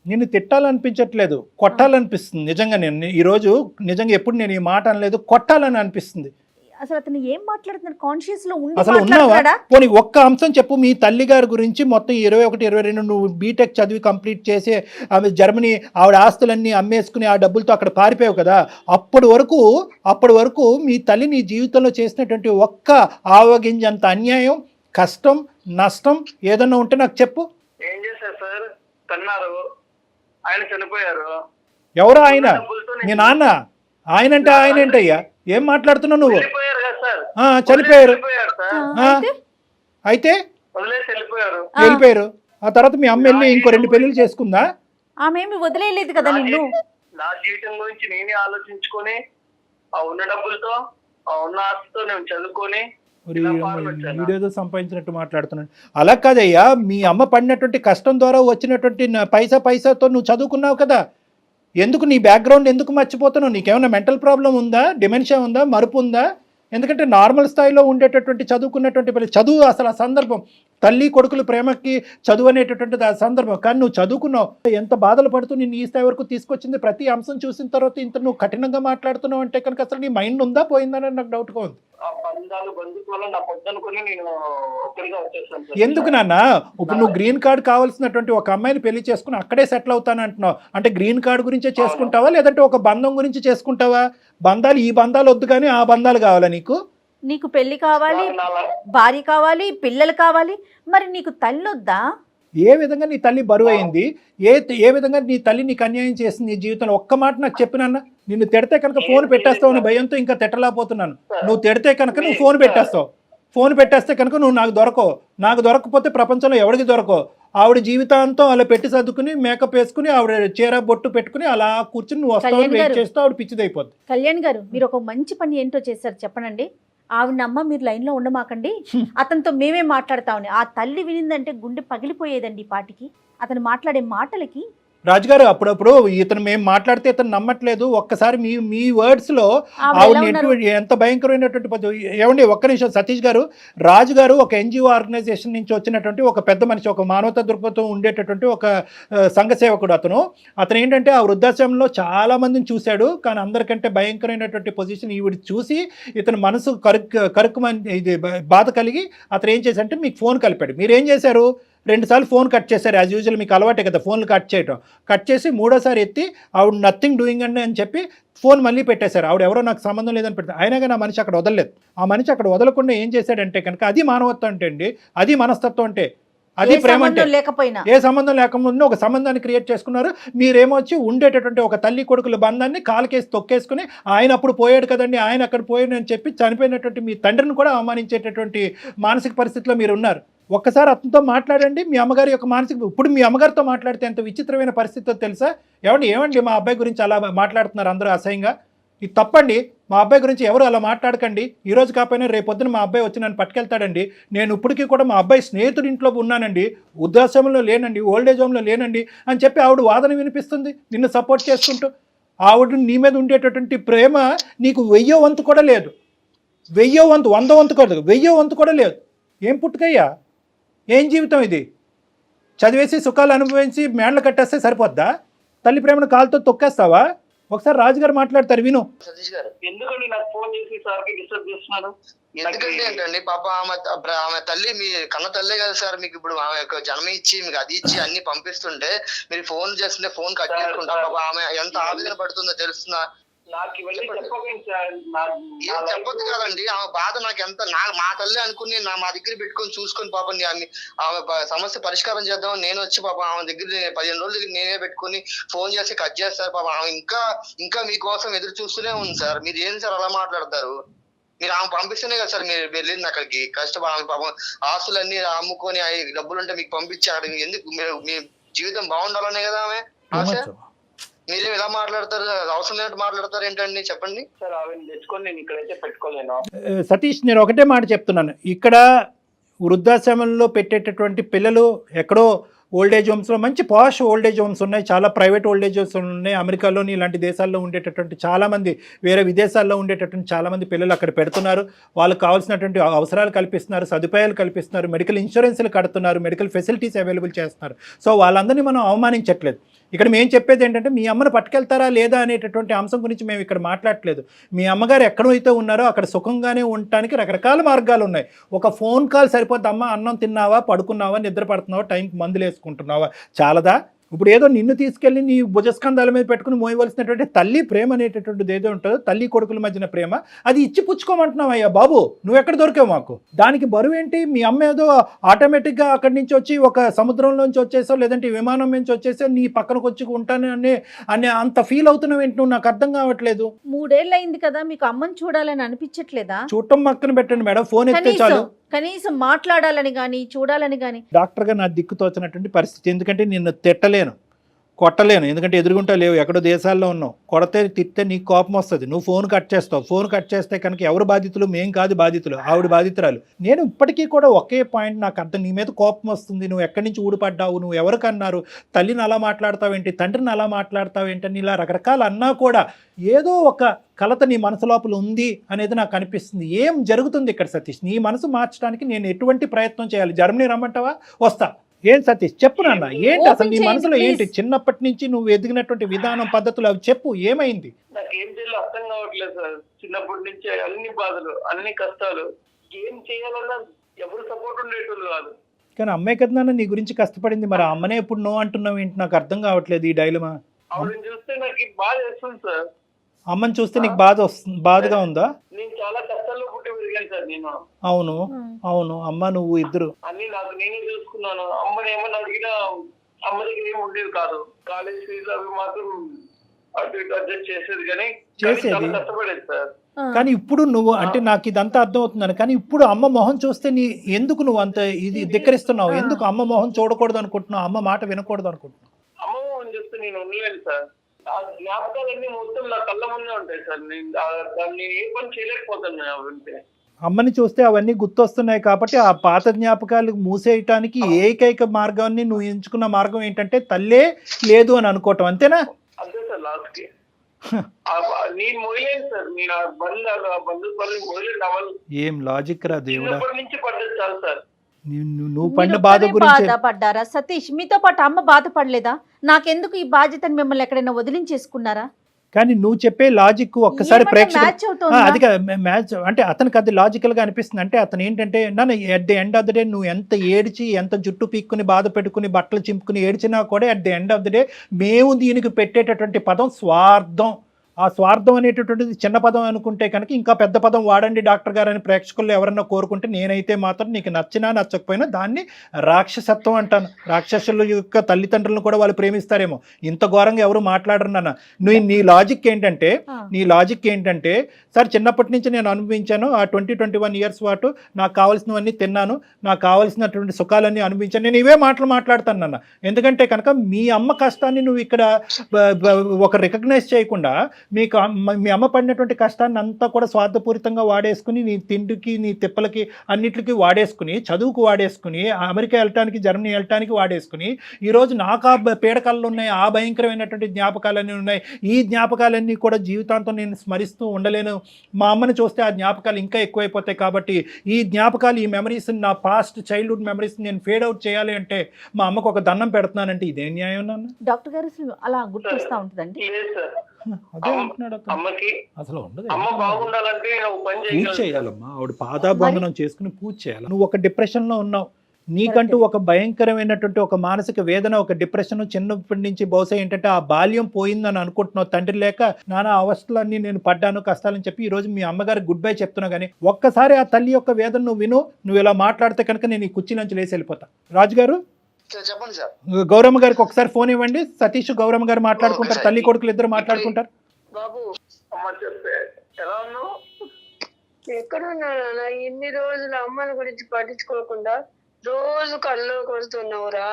నిన్ను తిట్టాలనిపించట్లేదు, కొట్టాలనిపిస్తుంది. నిజంగా నేను ఈరోజు నిజంగా ఎప్పుడు నేను ఈ మాట అనలేదు, కొట్టాలని అనిపిస్తుంది. అసలు అతను ఏం మాట్లాడుతున్నాడు? కాన్షియస్ లో ఉండి అసలు ఉన్నావా? మాట్లాడుతున్నాడా? పోనీ ఒక్క అంశం చెప్పు. మీ తల్లి గారి గురించి మొత్తం 21, 22 నువ్వు బీటెక్ చదివి కంప్లీట్ చేసి ఆమె జర్మనీ ఆవిడ ఆస్తులన్నీ అమ్మేసుకుని ఆ డబ్బులతో అక్కడ పారిపోయావు కదా, అప్పటి వరకు మీ తల్లి నీ జీవితంలో చేసినటువంటి ఒక్క ఆవగింజంత అన్యాయం, కష్టం, నష్టం ఏదన్నా ఉంటే నాకు చెప్పు. ఏం చేశారు సార్? కన్నారు, ఆయన చనిపోయారు. ఎవరు ఆయన? మీ నాన్న? ఆయన అంటే ఆయన ఏంటయ్యా? ఏం మాట్లాడుతున్నావు నువ్వు? వెళ్ళిపోయారు కదా సార్. చనిపోయారు. వెళ్ళిపోయారు సార్. అయితే వదిలేసి వెళ్ళిపోయారు. వెళ్ళిపోయారు. ఆ తర్వాత మీ అమ్మ వెళ్ళి ఇంకో 2 పెళ్లిళ్ళు చేసుకుందా? ఆమె ఏమి వదిలేయలేదు కదా నిన్ను. నా జీవితం గురించి నేనే ఆలోచించుకొని ఆ ఉన్న డబ్బులతో, ఆ ఉన్న ఆస్తితో నేను చదువుకొని వీడేదో సంపాదించినట్టు మాట్లాడుతున్నాడు. అలా కాదయ్యా, మీ అమ్మ పడినటువంటి కష్టం ద్వారా వచ్చినటువంటి పైసాతో నువ్వు చదువుకున్నావు కదా, ఎందుకు నీ బ్యాక్గ్రౌండ్ ఎందుకు మర్చిపోతున్నావు? నీకేమైనా మెంటల్ ప్రాబ్లం ఉందా, డిమెన్షియా ఉందా, మరుపు ఉందా? ఎందుకంటే నార్మల్ స్థాయిలో ఉండేటటువంటి చదువుకున్నటువంటి చదువు అసలు ఆ సందర్భం, తల్లి కొడుకుల ప్రేమకి చదువు అనేటటువంటిది ఆ సందర్భం. కానీ నువ్వు చదువుకున్నావు, ఎంత బాధలు పడుతూ నేను ఈ స్థాయి వరకు తీసుకొచ్చింది. ప్రతి అంశం చూసిన తర్వాత ఇంత నువ్వు కఠినంగా మాట్లాడుతున్నావు అంటే కనుక అసలు నీ మైండ్ ఉందా పోయిందని నాకు డౌట్గా ఉంది. ఆ బంధాలు బంధుత్వాలు నాకు వద్దనుకుని నేను ఒక్కరిగా వచ్చేసాను. ఎందుకు నాన్న? ఇప్పుడు నువ్వు గ్రీన్ కార్డ్ కావాల్సినటువంటి ఒక అమ్మాయిని పెళ్లి చేసుకుని అక్కడే సెటిల్ అవుతాను అంటున్నావు అంటే గ్రీన్ కార్డ్ గురించే చేసుకుంటావా, లేదంటే ఒక బంధం గురించి చేసుకుంటావా? బంధాలు ఈ బంధాలు వద్దు కానీ ఆ బంధాలు కావాలా నీకు? నీకు పెళ్లి కావాలి, భార్య కావాలి, పిల్లలు కావాలి, మరి నీకు తల్లి వద్దా? ఏ విధంగా నీ తల్లి బరువు అయింది? ఏ విధంగా నీ తల్లి నీకు అన్యాయం చేసింది నీ జీవితంలో? ఒక్క మాట నాకు చెప్పినాన్న. నిన్ను తిడితే కనుక ఫోన్ పెట్టేస్తావు అని భయంతో ఇంకా తిట్టలేకపోతున్నాను. నువ్వు తిడితే కనుక నువ్వు ఫోన్ పెట్టేస్తావు. ఫోన్ పెట్టేస్తే కనుక నువ్వు నాకు దొరకవు. నాకు దొరకపోతే ప్రపంచంలో ఎవరికి దొరకవు. ఆవిడ జీవితాంతం అలా పెట్టి సర్దుకుని మేకప్ వేసుకుని ఆవిడ చీర బొట్టు పెట్టుకుని అలా కూర్చుని నువ్వు వస్తావు వెయిట్ చేస్తూ ఆవిడ పిచ్చిదైపోద్ది. కళ్యాణ్ గారు, మీరు ఒక మంచి పని ఏంటో చేశారు చెప్పనండి. ఆవిడ నమ్మ మీరు లైన్లో ఉండమాకండి, అతనితో మేమే మాట్లాడతామని. ఆ తల్లి వినిందంటే గుండె పగిలిపోయేదండి ఈ పాటికి. అతను మాట్లాడే మాటలకి. రాజుగారు, అప్పుడప్పుడు ఇతను మేము మాట్లాడితే ఇతను నమ్మట్లేదు. ఒక్కసారి మీ వర్డ్స్లో ఆవిడ ఎంత భయంకరమైనటువంటి పద్ధతి. ఏమండి ఒక్క నిమిషం సతీష్ గారు, రాజు గారు ఒక ఎన్జిఓ ఆర్గనైజేషన్ నుంచి వచ్చినటువంటి ఒక పెద్ద మనిషి, ఒక మానవతా దృక్పథం ఉండేటటువంటి ఒక సంఘ సేవకుడు. అతను ఏంటంటే ఆ వృద్ధాశ్రమంలో చాలా మందిని చూశాడు. కానీ అందరికంటే భయంకరమైనటువంటి పొజిషన్ ఈవిడ చూసి ఇతను మనసు ఇది బాధ కలిగి అతను ఏం చేశారంటే మీకు ఫోన్ కలిపాడు. మీరు ఏం చేశారు? 2 సార్లు ఫోన్ కట్ చేశారు. యాజ్ యూజువల్ మీకు అలవాటే కదా ఫోన్లు కట్ చేయటం. కట్ చేసి 3వసారి ఎత్తి ఆవిడ నథింగ్ డూయింగ్ అండి అని చెప్పి ఫోన్ మళ్ళీ పెట్టేశారు. ఆవిడ ఎవరో నాకు సంబంధం లేదని పెడతారు. అయినా కానీ ఆ మనిషి అక్కడ వదలలేదు. ఆ మనిషి అక్కడ వదలకుండా ఏం చేశాడంటే కనుక అది మానవత్వం అంటే అండి, అది మనస్తత్వం అంటే, అది ప్రేమ అంటే. ఏ సంబంధం లేకుండా ఒక సంబంధాన్ని క్రియేట్ చేసుకున్నారు. మీరేమో వచ్చి ఉండేటటువంటి ఒక తల్లి కొడుకుల బంధాన్ని కాలకేసి తొక్కేసుకుని ఆయన అప్పుడు పోయాడు కదండి, ఆయన అక్కడ పోయాడు అని చెప్పి చనిపోయినటువంటి మీ తండ్రిని కూడా అవమానించేటటువంటి మానసిక పరిస్థితిలో మీరు ఉన్నారు. ఒక్కసారి అతనితో మాట్లాడండి. మీ అమ్మగారి యొక్క మానసిక, ఇప్పుడు మీ అమ్మగారితో మాట్లాడితే ఎంత విచిత్రమైన పరిస్థితితో తెలుసా? ఏమండి మా అబ్బాయి గురించి అలా మాట్లాడుతున్నారు అందరూ అసహ్యంగా? ఇది తప్పండి. మా అబ్బాయి గురించి ఎవరు అలా మాట్లాడకండి. ఈరోజు కాకపోయినా రేపొద్దున మా అబ్బాయి వచ్చి నన్ను పట్టుకెళ్తాడండి. నేను ఇప్పటికీ కూడా మా అబ్బాయి స్నేహితుడి ఇంట్లో ఉన్నానండి, వృద్ధాశ్రమంలో లేనండి, ఓల్డేజ్ హోమ్లో లేనండి అని చెప్పి ఆవిడ వాదన వినిపిస్తుంది నిన్ను సపోర్ట్ చేసుకుంటూ. ఆవిడ నీ మీద ఉండేటటువంటి ప్రేమ నీకు 1000వ వంతు కూడా లేదు. 1000వ వంతు, 100వ వంతు కూడా, 1000వ వంతు కూడా లేదు. ఏం పుట్టుకయ్యా? ఏం జీవితం ఇది? చదివేసి సుఖాలు అనుభవించి మేడలు కట్టేస్తే సరిపోద్దా? తల్లి ప్రేమను కాలుతో తొక్కేస్తావా? ఒకసారి రాజుగారు మాట్లాడతారు, విను. సతీష్ గారు, ఎందుకండి నాకు ఫోన్ చేసి సార్కి డిస్టర్బ్ చేస్తున్నారు? ఎందుకంటే ఏంటండి పాప ఆమె తల్లి మీ కన్న తల్లే కదా సార్. మీకు ఇప్పుడు ఆమె యొక్క జన్మ ఇచ్చి మీకు అది ఇచ్చి అన్ని పంపిస్తుంటే మీరు ఫోన్ చేస్తుంటే ఫోన్ కట్ చేసుకుంటా పాప ఆమె ఎంత ఆవేదన పడుతుందో తెలుస్తుందా? నాకు ఏం చెప్పొద్దు కదండి. ఆమె బాధ నాకు ఎంత, మా తల్లి అనుకుని మా దగ్గర పెట్టుకొని చూసుకొని పాపం ఆమె సమస్య పరిష్కారం చేద్దామని నేను వచ్చి పాప ఆమె దగ్గర 15 రోజుల దగ్గర నేనే పెట్టుకుని ఫోన్ చేసి కట్ చేస్తారు పాప. ఆమె ఇంకా మీకోసం ఎదురు చూస్తూనే ఉంది సార్. మీరు ఏం సార్ అలా మాట్లాడతారు? మీరు ఆమె పంపిస్తేనే కదా సార్ మీరు వెళ్ళింది అక్కడికి. ఆమె పాపం ఆస్తులన్నీ అమ్ముకొని డబ్బులుంటే మీకు పంపించి అక్కడ ఎందుకు? మీ జీవితం బాగుండాలనే కదా ఆమె ఆశ. మీరేం ఇలా మాట్లాడతారు? అవసరం లేనట్టు మాట్లాడతారు ఏంటండి? చెప్పండి సార్. ఆవిడ తెచ్చుకొని నేను ఇక్కడైతే పెట్టుకోలేను. సతీష్, నేను ఒకటే మాట చెప్తున్నాను. ఇక్కడ వృద్ధాశ్రమంలో పెట్టేటటువంటి పిల్లలు ఎక్కడో ఓల్డ్ ఏజ్ హోమ్స్లో మంచి పాష్ ఓల్డ్ ఏజ్ హోమ్స్ ఉన్నాయి, చాలా ప్రైవేట్ ఓల్డ్ ఏజ్ హోమ్స్ ఉన్నాయి. అమెరికాలోని ఇలాంటి దేశాల్లో ఉండేటటువంటి చాలామంది, వేరే విదేశాల్లో ఉండేటటువంటి చాలామంది పిల్లలు అక్కడ పెడుతున్నారు. వాళ్ళకి కావాల్సినటువంటి అవసరాలు కల్పిస్తున్నారు, సదుపాయాలు కల్పిస్తున్నారు, మెడికల్ ఇన్సూరెన్స్లు కడుతున్నారు, మెడికల్ ఫెసిలిటీస్ అవైలబుల్ చేస్తున్నారు. సో వాళ్ళందరినీ మనం అవమానించట్లేదు. ఇక్కడ మేము చెప్పేది ఏంటంటే మీ అమ్మను పట్టుకెళ్తారా లేదా అనేటటువంటి అంశం గురించి మేము ఇక్కడ మాట్లాడట్లేదు. మీ అమ్మగారు ఎక్కడైతే ఉన్నారో అక్కడ సుఖంగానే ఉండటానికి రకరకాల మార్గాలు ఉన్నాయి. ఒక ఫోన్ కాల్ సరిపోద్ది. అమ్మ అన్నం తిన్నావా, పడుకున్నావా, నిద్ర పడుతున్నావా, టైంకి మందులు వేసుకుంటున్నావా, చాలదా? ఇప్పుడు ఏదో నిన్ను తీసుకెళ్ళి నీ భుజస్కంధాల మీద పెట్టుకుని మోయవలసినటువంటి తల్లి ప్రేమ అనేటటువంటిది ఏదో ఉంటుందో, తల్లి కొడుకుల మధ్యన ప్రేమ, అది ఇచ్చి పుచ్చుకోమంటున్నావు. అయ్యా బాబు, నువ్వు ఎక్కడ దొరికావు మాకు? దానికి బరువు ఏంటి? మీ అమ్మ ఏదో ఆటోమేటిక్గా అక్కడి నుంచి వచ్చి ఒక సముద్రంలోంచి వచ్చేసో లేదంటే విమానం నుంచి వచ్చేసో నీ పక్కనకు వచ్చి ఉంటాను అనే అంత ఫీల్ అవుతున్నావు ఏంటి? నువ్వు నాకు అర్థం కావట్లేదు. 3 ఏళ్ళు అయింది కదా, మీకు అమ్మని చూడాలని అనిపించట్లేదా? చూడటం పక్కన పెట్టండి మేడం, ఫోన్ ఎత్తే చాలు. కనీసం మాట్లాడాలని కానీ చూడాలని కానీ. డాక్టర్గా నా దిక్కు తోచినటువంటి పరిస్థితి. ఎందుకంటే నిన్ను తిట్టలేను, కొట్టలేను, ఎందుకంటే ఎదురుగుంటా లేవు, ఎక్కడో దేశాల్లో ఉన్నావు. కొడితే తిట్టే నీకు కోపం వస్తుంది, నువ్వు ఫోన్ కట్ చేస్తావు. ఫోన్ కట్ చేస్తే కనుక ఎవరు బాధితులు? మేం కాదు బాధితులు, ఆవిడ బాధితురాలు. నేను ఇప్పటికీ కూడా ఒకే పాయింట్ నాకు అర్థం, నీ మీద కోపం వస్తుంది. నువ్వు ఎక్కడి నుంచి ఊడిపడ్డావు, నువ్వు ఎవరికన్నారు, తల్లిని అలా మాట్లాడతావేంటి, తండ్రిని అలా మాట్లాడతావేంటి అని ఇలా రకరకాలు అన్నా కూడా ఏదో ఒక కలత నీ మనసు లోపల ఉంది అనేది నాకు అనిపిస్తుంది. ఏం జరుగుతుంది ఇక్కడ సతీష్? నీ మనసు మార్చడానికి నేను ఎటువంటి ప్రయత్నం చేయాలి? జర్మనీ రమ్మంటావా? వస్తా. ఏం సతీష్ చెప్పు నాన్న, ఏంటి అసలు నీ మనసులో ఏంటి? చిన్నప్పటి నుంచి నువ్వు ఎదిగినటువంటి విధానం, పద్ధతులు అవి చెప్పు, ఏమైంది? నాకేం చేయాలో అర్థం కావట్లేదు సార్. చిన్నప్పటి నుంచి అన్ని బాధలు, అన్ని కష్టాలు, ఏం చేయాలన్నా ఎవరు సపోర్ట్ ఉండేటోళ్ళు కాదు. కానీ అమ్మాయి కదా నాన్న నీ గురించి కష్టపడింది, మరి అమ్మనే ఎప్పుడు నో అంటున్నావు ఏంటి? నాకు అర్థం కావట్లేదు ఈ డైలమా. ఆవిడని చూస్తే నాకు బాధ వేస్తుంది సార్. అమ్మని చూస్తే నీకు బాధగా ఉందా? నేను చాలా కష్టాల్లో పుట్టి పెరిగాను సార్ నేను. అవును అవును, అమ్మ నువ్వు ఇద్దరు అన్ని నాకు నేనే చూసుకున్నాను. అమ్మని ఏమన్నా అడిగినా అమ్మ దగ్గర ఏమి ఉండేది కాదు. కాలేజ్ ఫీజు అవి మాత్రం అటు ఇటు అడ్జస్ట్ చేసేది, కానీ చాలా కష్టపడేది సార్. కానీ ఇప్పుడు నువ్వు అంటే నాకు ఇదంతా అర్థం అవుతుందని, కానీ ఇప్పుడు అమ్మ మొహం చూస్తే ఎందుకు నువ్వు అంత ఇది ధిక్కరిస్తున్నావు? ఎందుకు అమ్మ మొహం చూడకూడదు అనుకుంటున్నావు? అమ్మ మాట వినకూడదు అనుకుంటున్నావు? అమ్మ మొహం చూస్తే నేను ఉండలేను సార్. ఆ జ్ఞాపకాలన్నీ మొత్తం నా కళ్ళ ముందే ఉంటాయి సార్. నేను దాన్ని ఏ పని చేయలేకపోతున్నాను అవంటే. అమ్మని చూస్తే అవన్నీ గుర్తొస్తున్నాయి కాబట్టి ఆ పాత జ్ఞాపకాలు మూసేయటానికి ఏకైక మార్గాన్ని నువ్వు ఎంచుకున్న మార్గం ఏంటంటే తల్లే లేదు అని అనుకోవటం, అంతేనా? అంతే సార్. లాస్ట్ కి నేను మొయలేను సార్. నేను బంధువులు మొయలేను. అవల్ ఏం లాజిక్ రా దేవుడా. చిన్నప్పటి నుంచి పడ్డది చాలు సార్. నువ్వు పడిన బాధ గురించి బాధపడ్డారా సతీష్? మీతో పాటు అమ్మ బాధపడలేదా? నాకెందుకు ఈ బాధ్యతని మిమ్మల్ని ఎక్కడైనా వదిలించేసుకున్నారా? కానీ నువ్వు చెప్పే లాజిక్ ఒక్కసారి అది మ్యాచ్ అంటే అతనికి అది లాజికల్ గా అనిపిస్తుంది. అంటే అతను ఏంటంటే నన్ను at the end of the day నువ్వు ఎంత ఏడ్చి ఎంత జుట్టు పీక్కుని బాధ పెట్టుకుని బట్టలు చింపుకుని ఏడ్చినా కూడా at the end of the day మేము దీనికి పెట్టేటటువంటి పదం స్వార్థం. ఆ స్వార్థం అనేటటువంటిది చిన్న పదం అనుకుంటే కనుక ఇంకా పెద్ద పదం వాడండి డాక్టర్ గారు అని ప్రేక్షకుల్లో ఎవరన్నా కోరుకుంటే నేనైతే మాత్రం నీకు నచ్చినా నచ్చకపోయినా దాన్ని రాక్షసత్వం అంటాను. రాక్షసుల యొక్క తల్లిదండ్రులను కూడా వాళ్ళు ప్రేమిస్తారేమో. ఇంత ఘోరంగా ఎవరు మాట్లాడరు నాన్న. నీ లాజిక్ ఏంటంటే సార్ చిన్నప్పటి నుంచి నేను అనుభవించాను, ఆ 20-21 ఇయర్స్ పాటు నాకు కావాల్సినవన్నీ తిన్నాను, నాకు కావాల్సినటువంటి సుఖాలన్నీ అనుభవించాను, నేను ఇవే మాటలు మాట్లాడతాను నాన్న. ఎందుకంటే కనుక మీ అమ్మ కష్టాన్ని నువ్వు ఇక్కడ ఒక రికగ్నైజ్ చేయకుండా మీ అమ్మ పడినటువంటి కష్టాన్ని అంతా కూడా స్వార్థపూరితంగా వాడేసుకుని నీ తిండికి నీ తిప్పలకి అన్నిటికీ వాడేసుకుని, చదువుకు వాడేసుకుని, అమెరికా వెళ్ళటానికి జర్మనీ వెళ్ళటానికి వాడేసుకుని, ఈరోజు నాకు ఆ పీడకలు ఉన్నాయి, ఆ భయంకరమైనటువంటి జ్ఞాపకాలన్నీ ఉన్నాయి, ఈ జ్ఞాపకాలన్నీ కూడా జీవితాంతం నేను స్మరిస్తూ ఉండలేను, మా అమ్మని చూస్తే ఆ జ్ఞాపకాలు ఇంకా ఎక్కువైపోతాయి, కాబట్టి ఈ జ్ఞాపకాలు ఈ మెమరీస్ నా పాస్ట్ చైల్డ్హుడ్ మెమరీస్ నేను ఫేడ్ అవుట్ చేయాలి అంటే మా అమ్మకు ఒక దండం పెడుతున్నానంటే ఇదేం న్యాయం నాన్న? డాక్టర్ గారు అసలు అలా గుర్తొస్తా ఉంటుందండి. అదే అంటున్నాడు అమ్మకి అసలు ఉండదు. అమ్మ బాగుండాలంటే పూజ చేయాలమ్మా, ఆవిడ పాదాబంధనం చేసుకుని పూజ చేయాలి. నువ్వు ఒక డిప్రెషన్ లో ఉన్నావు, నీకంటూ ఒక భయంకరమైనటువంటి ఒక మానసిక వేదన, ఒక డిప్రెషన్ చిన్నప్పటి నుంచి బహుశా ఏంటంటే ఆ బాల్యం పోయిందని అనుకుంటున్నావు. తండ్రి లేక నానా అవస్థలన్నీ నేను పడ్డాను కష్టాలని చెప్పి ఈ రోజు మీ అమ్మగారు గుడ్ బై చెప్తున్నా, కానీ ఒక్కసారి ఆ తల్లి యొక్క వేదన నువ్వు విను. నువ్వు ఇలా మాట్లాడితే కనుక నేను ఈ కుర్చీ నుంచి లేచి వెళ్ళిపోతా. రాజు గారు చెప్పండి సార్. గౌరమ్మ గారికి ఒకసారి ఫోన్ ఇవ్వండి. సతీష్ గౌరమ్మ గారు మాట్లాడుకుంటారు, తల్లి కొడుకులు ఇద్దరు మాట్లాడుకుంటారు. బాబు అమ్మ చెప్పే ఎలా ఉన్నావు? ఎక్కడున్నా ఇన్ని రోజులు అమ్మని గురించి పట్టించుకోకుండా రోజు కళ్ళు కొడుతున్నావురా.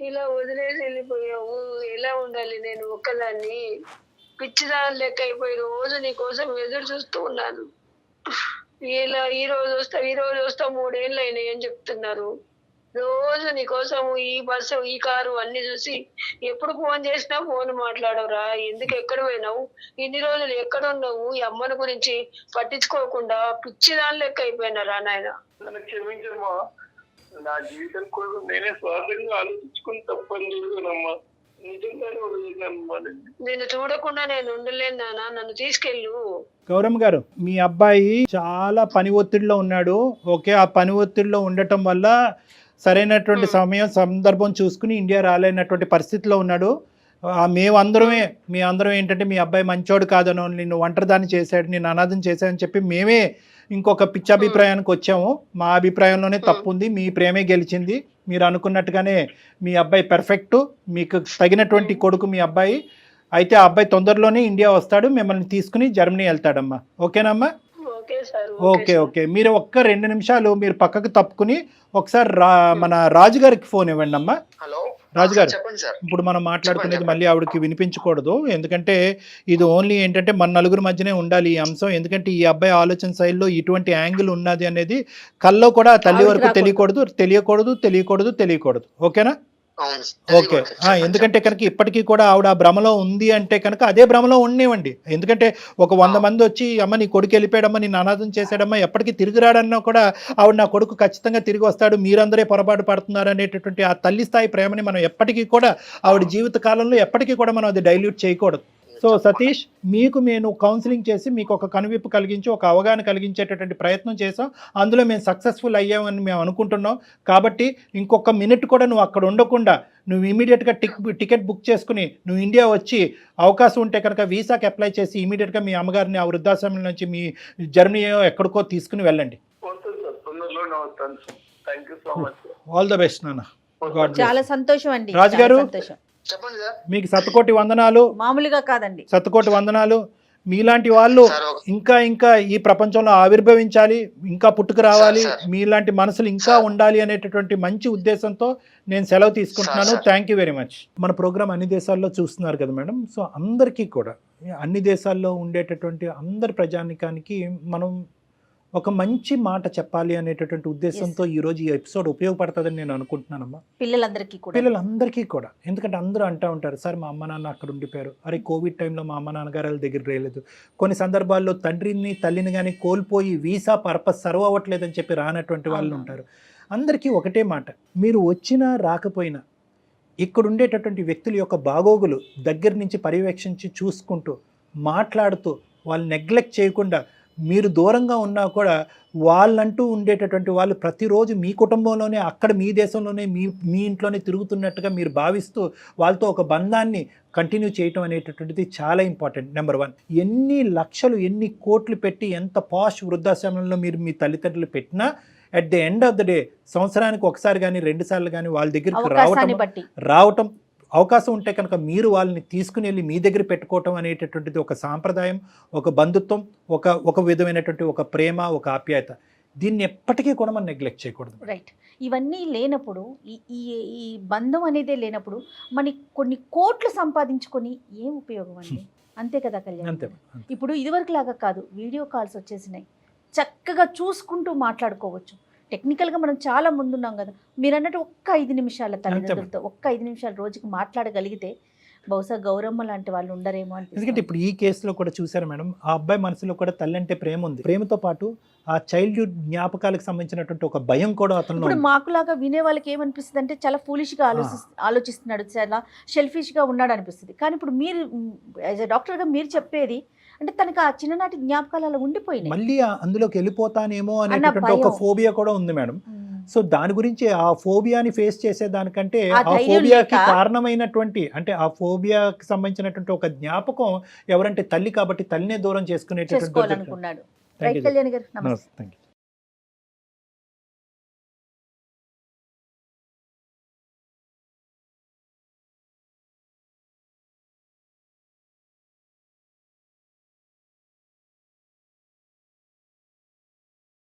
ఇలా వదిలేసి వెళ్ళిపోయావు. ఎలా ఉండాలి నేను ఒక్కదాన్ని? పిచ్చిదాని లెక్క అయిపోయి రోజు నీ కోసం ఎదురు చూస్తూ ఉన్నాను. ఇలా ఈ రోజు వస్తా 3 ఏళ్ళు అయినాయి అని చెప్తున్నారు. రోజు నీకోసం ఈ బస్సు ఈ కారు అన్ని చూసి ఎప్పుడు ఫోన్ చేసినా ఫోన్ మాట్లాడవురా, ఎందుకు ఎక్కడ పోయినావు, ఇన్ని రోజులు ఎక్కడ ఉన్నావు, ఈ అమ్మని గురించి పట్టించుకోకుండా పిచ్చి దాని లెక్క అయిపోయినారా నాయన. నన్ను క్షమించమ్మా, నా జీవితం కోసం నేనే స్వార్థంగా ఆలోచించుకుని తప్పని చేశానమ్మా. నిజంగానే వదిలేనమ్మా. నిన్ను చూడకుండా నేను ఉండలేను నాన్న, నన్ను తీసుకెళ్ళు. గౌరమ్మ గారు, మీ అబ్బాయి చాలా పని ఒత్తిడిలో ఉన్నాడు. ఓకే, ఆ పని ఒత్తిడిలో ఉండటం వల్ల సరైనటువంటి సమయం సందర్భం చూసుకుని ఇండియా రాలేనటువంటి పరిస్థితిలో ఉన్నాడు. మీ అందరం ఏంటంటే మీ అబ్బాయి మంచోడు కాదనో, నిన్ను ఒంటరిదాన్ని చేశాడు, నిన్ను అనాథం చేశాడని చెప్పి మేమే ఇంకొక పిచ్చాభిప్రాయానికి వచ్చాము. మా అభిప్రాయంలోనే తప్పు ఉంది, మీ ప్రేమే గెలిచింది. మీరు అనుకున్నట్టుగానే మీ అబ్బాయి పర్ఫెక్ట్, మీకు తగినటువంటి కొడుకు మీ అబ్బాయి. అయితే ఆ అబ్బాయి తొందరలోనే ఇండియా వస్తాడు, మిమ్మల్ని తీసుకుని జర్మనీ వెళ్తాడమ్మా. ఓకేనమ్మా? ఓకే. మీరు ఒక్క 2 నిమిషాలు మీరు పక్కకు తప్పుకుని ఒకసారి మన రాజు గారికి ఫోన్ ఇవ్వండి అమ్మా. హలో రాజుగారు, చెప్పండి సార్. ఇప్పుడు మనం మాట్లాడుకునేది మళ్ళీ ఆవిడకి వినిపించకూడదు, ఎందుకంటే ఇది ఓన్లీ ఏంటంటే మన నలుగురు మధ్యనే ఉండాలి ఈ అంశం. ఎందుకంటే ఈ అబ్బాయి ఆలోచన శైలిలో ఇటువంటి యాంగిల్ ఉన్నది అనేది కల్లో కూడా తల్లి వరకు తెలియకూడదు. ఓకేనా? ఓకే. ఎందుకంటే కనుక ఇప్పటికీ కూడా ఆవిడ ఆ భ్రమలో ఉంది అంటే కనుక అదే భ్రమలో ఉండనివ్వండి. ఎందుకంటే ఒక 100 మంది వచ్చి అమ్మ నీ కొడుకు వెళ్ళిపోయాడమ్మా, నిన్ను అనాథం చేశాడమ్మా, ఎప్పటికీ తిరిగి రాడన్నా కూడా ఆవిడ నా కొడుకు ఖచ్చితంగా తిరిగి వస్తాడు, మీరందరే పొరపాటు పడుతున్నారు అనేటటువంటి ఆ తల్లి స్థాయి ప్రేమని మనం ఎప్పటికీ కూడా ఆవిడ జీవిత కాలంలో ఎప్పటికీ కూడా మనం అది డైల్యూట్ చేయకూడదు. సో సతీష్, మీకు నేను కౌన్సిలింగ్ చేసి మీకు ఒక కనువిప్పు కలిగించి ఒక అవగాహన కలిగించేటటువంటి ప్రయత్నం చేసాం. అందులో మేము సక్సెస్ఫుల్ అయ్యామని మేము అనుకుంటున్నాం. కాబట్టి ఇంకొక మినిట్ కూడా నువ్వు అక్కడ ఉండకుండా నువ్వు ఇమీడియట్గా టికెట్ బుక్ చేసుకుని నువ్వు ఇండియా వచ్చి అవకాశం ఉంటే కనుక వీసాకి అప్లై చేసి ఇమీడియట్గా మీ అమ్మగారిని ఆ వృద్ధాశ్రమం నుంచి మీ జర్మనీ ఎక్కడికో తీసుకుని వెళ్ళండి. ఆల్ ద బెస్ట్ నాన్న. చాలా సంతోషం అండి. రాజుగారు, చెప్పండి సార్. మీకు శతకోటి వందనాలు. మామూలుగా కాదండి, శతకోటి వందనాలు. మీలాంటి వాళ్ళు ఇంకా ఈ ప్రపంచంలో ఆవిర్భవించాలి, ఇంకా పుట్టుకు రావాలి, మీలాంటి మనసులు ఇంకా ఉండాలి అనేటటువంటి మంచి ఉద్దేశంతో నేను సెలవు తీసుకుంటున్నాను. Thank you very much. మన ప్రోగ్రామ్ అన్ని దేశాల్లో చూస్తున్నారు కదా మేడం. సో అందరికీ కూడా అన్ని దేశాల్లో ఉండేటటువంటి అందరి ప్రజానికానికి మనం ఒక మంచి మాట చెప్పాలి అనేటటువంటి ఉద్దేశంతో ఈరోజు ఈ ఎపిసోడ్ ఉపయోగపడుతుందని నేను అనుకుంటున్నానమ్మా. పిల్లలందరికీ కూడా. ఎందుకంటే అందరూ అంటూ ఉంటారు, సార్ మా అమ్మ నాన్న అక్కడ ఉండిపోయారు, అరే కోవిడ్ టైంలో మా అమ్మ నాన్నగారు దగ్గర రాలేదు, కొన్ని సందర్భాల్లో తండ్రిని తల్లిని కానీ కోల్పోయి వీసా పర్పస్ సర్వ్ అవ్వట్లేదని చెప్పి రానటువంటి వాళ్ళు ఉంటారు. అందరికీ ఒకటే మాట, మీరు వచ్చినా రాకపోయినా ఇక్కడ ఉండేటటువంటి వ్యక్తుల యొక్క బాగోగులు దగ్గర నుంచి పర్యవేక్షించి చూసుకుంటూ మాట్లాడుతూ వాళ్ళు నెగ్లెక్ట్ చేయకుండా, మీరు దూరంగా ఉన్నా కూడా వాళ్ళంటూ ఉండేటటువంటి వాళ్ళు ప్రతిరోజు మీ కుటుంబంలోనే అక్కడ మీ దేశంలోనే మీ ఇంట్లోనే తిరుగుతున్నట్టుగా మీరు భావిస్తూ వాళ్ళతో ఒక బంధాన్ని కంటిన్యూ చేయటం అనేటటువంటిది చాలా ఇంపార్టెంట్. నెంబర్ 1, ఎన్ని లక్షలు ఎన్ని కోట్లు పెట్టి ఎంత పాష్ వృద్ధాశ్రమంలో మీరు మీ తల్లిదండ్రులు పెట్టినా at the end of the day సంవత్సరానికి ఒకసారి కానీ 2 సార్లు కానీ వాళ్ళ దగ్గరికి రావటం అవకాశం ఉంటే కనుక మీరు వాళ్ళని తీసుకుని వెళ్ళి మీ దగ్గర పెట్టుకోవటం అనేటటువంటిది ఒక సాంప్రదాయం, ఒక బంధుత్వం, ఒక విధమైనటువంటి ఒక ప్రేమ, ఒక ఆప్యాయత. దీన్ని ఎప్పటికీ కూడా మనం నెగ్లెక్ట్ చేయకూడదు. రైట్. ఇవన్నీ లేనప్పుడు ఈ బంధం అనేదే లేనప్పుడు మన కొన్ని కోట్లు సంపాదించుకొని ఏం ఉపయోగం అండి? అంతే కదా కళ్యాణ్. అంతే. ఇప్పుడు ఇదివరకు లాగా కాదు, వీడియో కాల్స్ వచ్చేసినాయి, చక్కగా చూసుకుంటూ మాట్లాడుకోవచ్చు. టెక్నికల్గా మనం చాలా ముందున్నాం కదా. మీరు అన్నట్టు ఒక్క 5 నిమిషాల తల్లిదండ్రులతో ఒక్క 5 నిమిషాలు రోజుకి మాట్లాడగలిగితే బహుశా గౌరమ్మ లాంటి వాళ్ళు ఉండరేమో అని. ఎందుకంటే ఇప్పుడు ఈ కేసులో కూడా చూసారు మేడం, ఆ అబ్బాయి మనసులో కూడా తల్లి అంటే ప్రేమ ఉంది. ప్రేమతో పాటు ఆ చైల్డ్హుడ్ జ్ఞాపకాలకు సంబంధించినటువంటి ఒక భయం కూడా అతను. ఇప్పుడు మాకులాగా వినే వాళ్ళకి ఏమనిపిస్తుంది అంటే చాలా ఫూలిష్గా ఆలోచిస్తున్నాడు, చాలా షెల్ఫిష్గా ఉన్నాడు అనిపిస్తుంది. కానీ ఇప్పుడు మీరు యాజ్ ఎ డాక్టర్గా మీరు చెప్పేది అంటే తనకి ఆ చిన్ననాటి జ్ఞాపకాలు అలా ఉండిపోయినాయి, మళ్ళీ అందులోకి వెళ్ళిపోతానేమో అనేటువంటి ఒక ఫోబియా కూడా ఉంది మేడం. సో దాని గురించి ఆ ఫోబియాని ఫేస్ చేసేదానికంటే ఆ ఫోబియాకి కారణమైనటువంటి అంటే ఆ ఫోబియాకి సంబంధించినటువంటి ఒక జ్ఞాపకం ఎవరంటే తల్లి, కాబట్టి తల్లినే దూరం చేసుకునేటటువంటి. రైట్ కళ్యాణ్ గారు, నమస్తే.